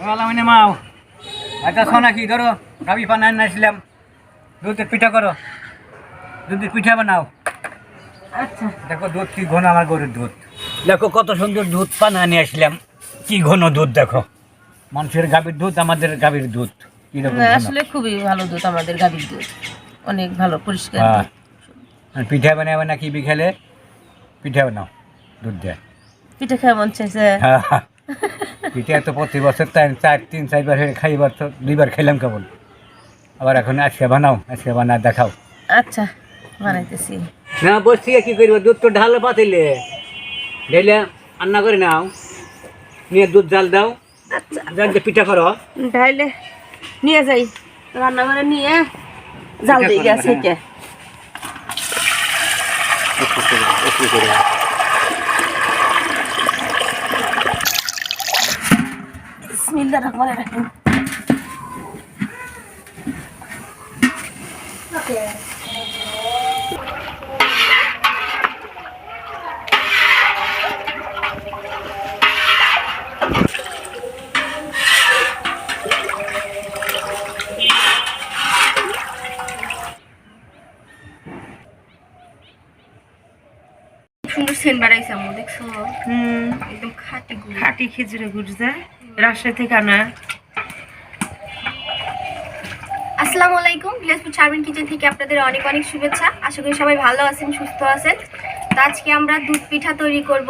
মানে মাও একটা সোনা কি ধরো গাবি পানা নাইছিলাম দুধের পিঠা করো দুধের পিঠা বানাও। আচ্ছা দেখো দুধ কি ঘন আমার গরুর দুধ দেখো কত সুন্দর দুধ পানা নিয়ে আসলাম কি ঘন দুধ দেখো মানুষের গাভীর দুধ আমাদের গাভীর দুধ আসলে খুবই ভালো দুধ আমাদের গাভীর দুধ অনেক ভালো পরিষ্কার পিঠা বানাবে নাকি বিকেলে পিঠা বানাও দুধ দেয় পিঠা খাওয়া মন চাইছে পিঠা তো প্রতি বছর তাই 3-4 খাইবার তো 2বার খেলাম কেবল আবার এখন আজকে বানা দেখাও। আচ্ছা বানাইতেছি না বসছি কি করবো দুধ তো ঢালো পাতিলে ঢেলে রান্না করে নাও নিয়ে দুধ জাল দাও। আচ্ছা জাল দিয়ে পিঠা করো ঢাইলে নিয়ে যাই রান্না করে নিয়ে জাল দিয়ে গেছে কে বিসমিল্লাহির রহমানির রহিম। সুন্দর সেন্ট বাড়াইছে আম্মু দেখছো একদম খাঁটি খেজুরের গুড় যায় রাজশাহী থেকে আনা। আসসালামু আলাইকুম ভিলেজপুর চারবিন কিচেন থেকে আপনাদের অনেক অনেক শুভেচ্ছা। আশা করি সবাই ভালো আছেন সুস্থ আছেন। তো আজকে আমরা দুধ পিঠা তৈরি করব।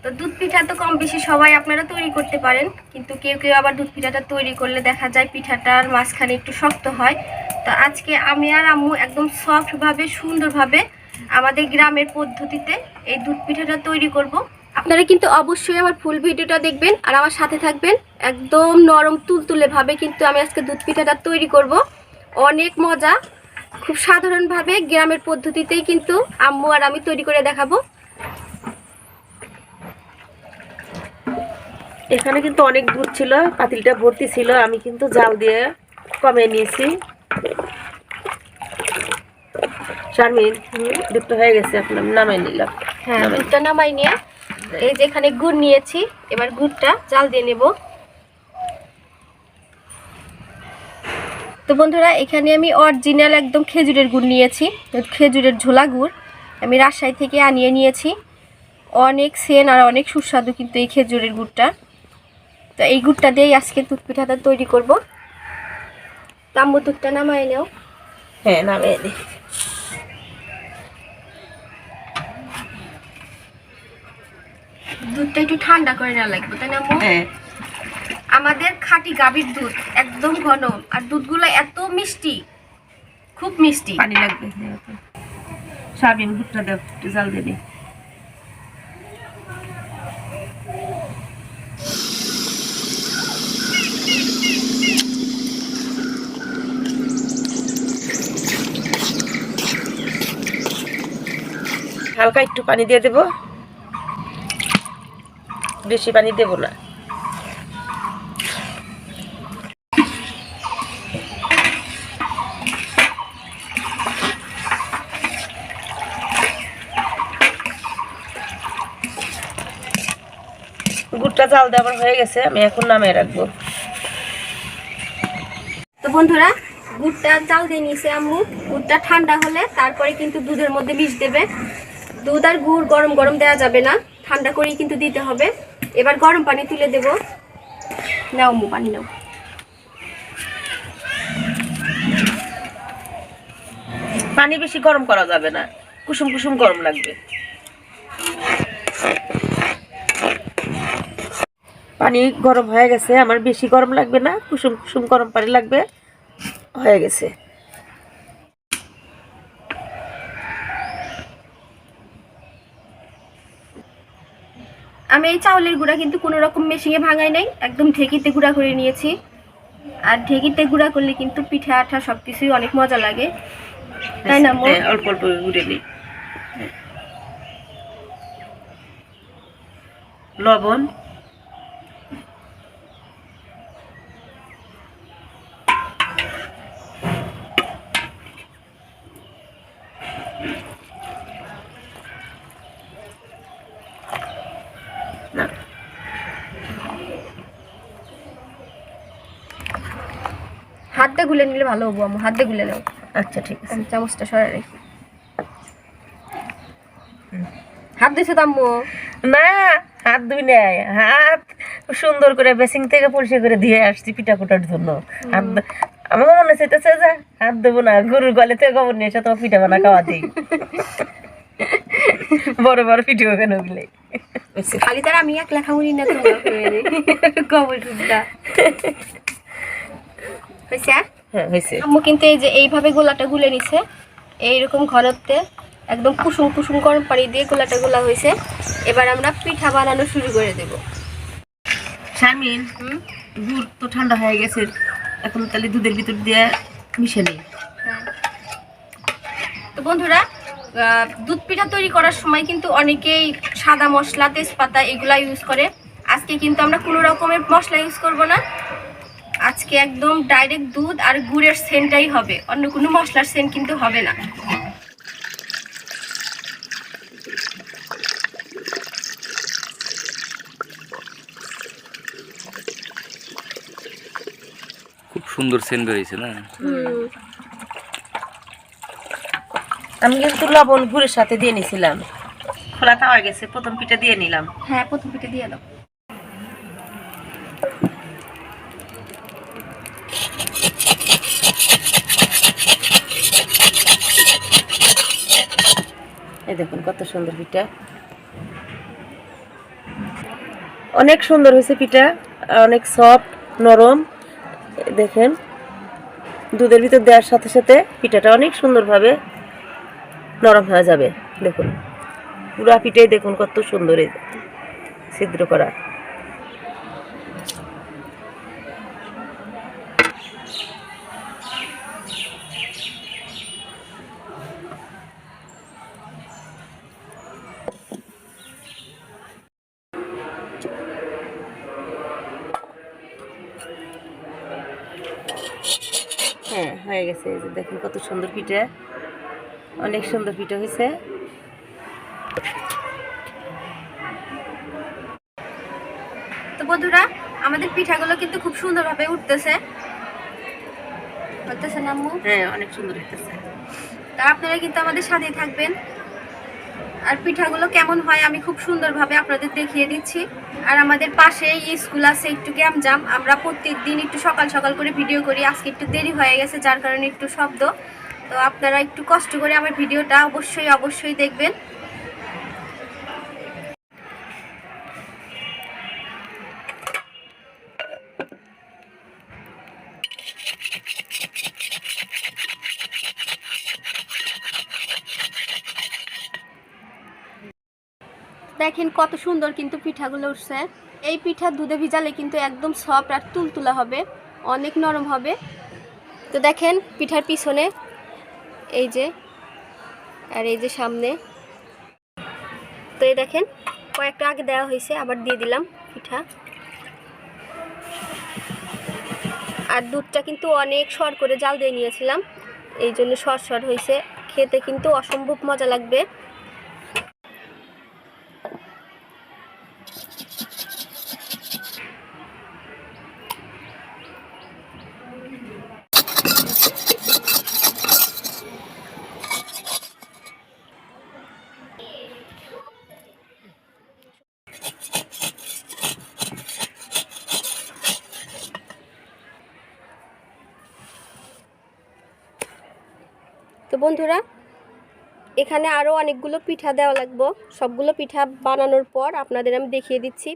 তো দুধ পিঠা তো কম বেশি সবাই আপনারা তৈরি করতে পারেন, কিন্তু কেউ কেউ আবার দুধ পিঠাটা তৈরি করলে দেখা যায় পিঠাটার মাঝখানে একটু শক্ত হয়। তো আজকে আমি আর আম্মু একদম সফটভাবে সুন্দরভাবে আমাদের গ্রামের পদ্ধতিতে এই দুধ পিঠাটা তৈরি করব। আপনারা কিন্তু অবশ্যই আমার ফুল ভিডিওটা দেখবেন আর আমার সাথে থাকবেন। একদম নরম তুলতুলে ভাবে কিন্তু আমি আজকে দুধ পিঠাটা তৈরি করব। অনেক মজা, খুব সাধারণভাবে গ্রামের পদ্ধতিতেই কিন্তু আম্মু আর আমি তৈরি করে দেখাবো। এখানে কিন্তু অনেক দুধ ছিল, পাতিলটা ভর্তি ছিল, আমি কিন্তু জাল দিয়ে কমে নিয়েছি। শারমিন দুধটা হয়ে গেছে, আপনার নামাই নিলাম। হ্যাঁ দুধটা নামাই নিয়ে এই যে এখানে গুড় নিয়েছি, এবার গুড়টা জাল দিয়ে নেব। তো বন্ধুরা এখানে আমি অরিজিনাল একদম খেজুরের গুড় নিয়েছি, খেজুরের ঝোলা গুড় আমি রাজশাহী থেকে আনিয়ে নিয়েছি। অনেক সেন আর অনেক সুস্বাদু কিন্তু এই খেজুরের গুড়টা। তো এই গুড়টা দিয়েই আজকে দুধ পিঠাটা তৈরি করব। আম্মু দুধটা নামাই নাও। হ্যাঁ নামিয়ে দিই। দুধটা একটু ঠান্ডা করে নেওয়া লাগবে তাই না আম্মু? হ্যাঁ আমাদের খাঁটি গাভীর দুধ একদম ঘন, আর দুধগুলো এত মিষ্টি, খুব মিষ্টি। পানি লাগবে। শারমিন দুধটা দাও, একটু জাল দিয়ে দিই। হালকা একটু পানি দিয়ে দেব, বেশি পানি দেব না। গুড়টা জাল দেওয়া হয়ে গেছে, আমি এখন নামিয়ে রাখবো। তো বন্ধুরা গুড়টা জাল দিয়ে নিয়েছে আম্মু। গুড়টা ঠান্ডা হলে তারপরে কিন্তু দুধের মধ্যে মিশ দেবে। দুধ আর গুড় গরম গরম দেওয়া যাবে না, ঠান্ডা করেই কিন্তু দিতে হবে। এবার গরম পানি তুলে দেব। নাও আম্মু পানি নাও। পানি বেশি গরম করা যাবে না, কুসুম কুসুম গরম লাগবে। পানি গরম হয়ে গেছে, আমার বেশি গরম লাগবে না, কুসুম কুসুম গরম পানি লাগবে। হয়ে গেছে। আমি এই চাউলের গুঁড়া কিন্তু কোনো রকম মেশিনে ভাঙাই নাই, একদম ঢেঁকিতে গুঁড়া করে নিয়েছি। আর ঢেঁকিতে গুঁড়া করলে কিন্তু পিঠা আঠা সব কিছুই অনেক মজা লাগে, তাই না আম্মু? অল্প অল্প গুঁড়ে নিই। লবণ, হাত দিয়ে গুলে নিলে ভালো হবো আম্মু, হাত দিয়ে গুলে নাও। আচ্ছা ঠিক আছে। আমি চামচটা সরাই রাখি। হাত দিছো তো আম্মু? না, হাত ধুই নাই, হাত সুন্দর করে বেসিং থেকে পরিষ্কার করে দিয়ে আসছি পিঠা কোটার জন্য। আমার মনে চাইতেছে যে হাত দেবো না, গরুর গলে থেকে গোবর নিয়ে এসে তোমার পিঠা বানা খাওয়া দিই। বড় বড় পিঠে ওখানে ওগুলো খালি তার আমি এক লেখা উনি না তোমার গোবর টুকটা হয়েছে। হ্যাঁ হয়েছে। আম্মু কিন্তু এই যে এইভাবে গোলাটা গুলে নিছে, এইরকম ঘনত্বে একদম কুসুম কুসুম গরম পানি দিয়ে গোলাটা গোলা হয়েছে। এবার আমরা পিঠা বানানো শুরু করে দেব। শারমিন, দুধ তো ঠান্ডা হয়ে গেছে, এখন তাহলে দুধের ভিতর দিয়ে মিশে নেই। তো বন্ধুরা, দুধ পিঠা তৈরি করার সময় কিন্তু অনেকেই সাদা মশলা, তেজপাতা এগুলা ইউজ করে। আজকে কিন্তু আমরা কোনো রকমের মশলা ইউজ করব না। আজকে একদম ডাইরেক্ট দুধ আর গুড়ের সেন্টটাই হবে, অন্য কোনো মশলার সেন্ট কিন্তু হবে না। খুব সুন্দর সেন্ট বেরিয়েছে না? আমি কিন্তু লবণ গুড়ের সাথে দিয়ে নিছিলাম, খোলা খাওয়া গেছে, প্রথম পিঠা দিয়ে নিলাম। হ্যাঁ, প্রথম পিঠা দিয়ে দাও। এই দেখুন কত সুন্দর পিঠা, অনেক সুন্দর হয়েছে পিঠা, অনেক সফট নরম। দেখেন দুধের ভিতর দেওয়ার সাথে সাথে পিঠাটা অনেক সুন্দরভাবে নরম হয়ে যাবে। দেখুন পুরা পিঠাই দেখুন কত সুন্দর ছিদ্র করা। হ্যাঁ হয়ে গেছে, এই যে দেখুন কত সুন্দর পিঠা, অনেক সুন্দর পিঠা হয়েছে। তো বন্ধুরা, আমাদের পিঠাগুলো কিন্তু খুব সুন্দরভাবে উঠতেছে না আম্মু? হ্যাঁ অনেক সুন্দর হইতেছে। তা আপনারা কিন্তু আমাদের সাথেই থাকবেন। আর পিঠাগুলো কেমন হয় আমি খুব সুন্দরভাবে আপনাদের দেখিয়ে দিচ্ছি। আর আমাদের পাশে স্কুল আছে একটু গ্যামজাম, আমরা প্রত্যেকদিন একটু সকাল সকাল করে ভিডিও করি। আজকে একটু দেরি হয়ে গেছে, যার কারণে একটু শব্দ। তো আপনারা একটু কষ্ট করে আমার ভিডিওটা অবশ্যই দেখবেন। দেখেন কত সুন্দর কিন্তু পিঠাগুলো উঠছে। এই পিঠা দুধে ভিজালে কিন্তু একদম সফট আর তুলতুলা হবে, অনেক নরম হবে। তো দেখেন পিঠার পিছনে এই যে, আর এই যে সামনে। তো এই দেখেন কয়েকটা আগে দেওয়া হয়েছে, আবার দিয়ে দিলাম পিঠা। আর দুধটা কিন্তু অনেক সর করে জাল দিয়ে নিয়েছিলাম, এই জন্য সর হয়েছে। খেতে কিন্তু অসম্ভব মজা লাগবে। তো বন্ধুরা, এখানে আরও অনেকগুলো পিঠা দেওয়া লাগবে। সবগুলো পিঠা বানানোর পর আপনাদের আমি দেখিয়ে দিচ্ছি।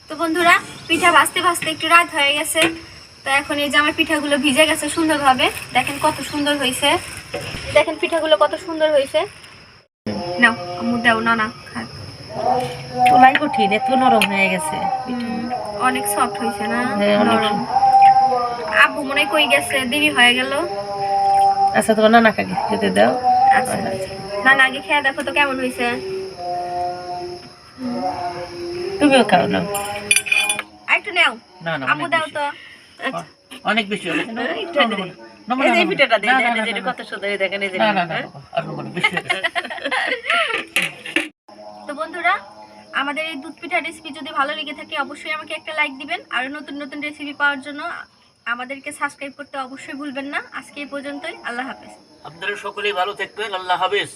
তো বন্ধুরা, পিঠা ভাজতে ভাজতে একটু রাত হয়ে গেছে। তো এখন এই যে আমার পিঠাগুলো ভিজে গেছে সুন্দরভাবে। দেখেন কত সুন্দর হয়েছে, দেখেন পিঠাগুলো কত সুন্দর হয়েছে। নাও আম্মু দাও, না খাক। তোলাই কঠিন, এত নরম হয়ে গেছে, অনেক সফট হয়েছে না? নরম। আব্বু মনে কই গেছে, দেরি হয়ে গেল। আচ্ছা তোমার নানা কাকে খেতে দাও। আচ্ছা না আগে খেয়ে দেখো তো কেমন হয়েছে। তুমিও খাও না? একটু নাও, না আম্মু দাও তো। আচ্ছা অনেক বেশি হয়ে গেছে। একটু আগে দিই। এই যে এই পিঠাটা দিন, এই যে এটা কত সুন্দর, এই দেখেন, এই যে আর বলো, বেশি হয়ে গেছে। তো বন্ধুরা, আমাদের এই দুধ পিঠা রেসিপি যদি ভালো লেগে থাকে অবশ্যই আমাকে একটা লাইক দিবেন। আর নতুন নতুন রেসিপি পাওয়ার জন্য আমাদেরকে সাবস্ক্রাইব করতে অবশ্যই ভুলবেন না। আজকে এই পর্যন্তই, আল্লাহ হাফেজ। আপনারা সকলেই ভালো থাকবেন, আল্লাহ হাফেজ।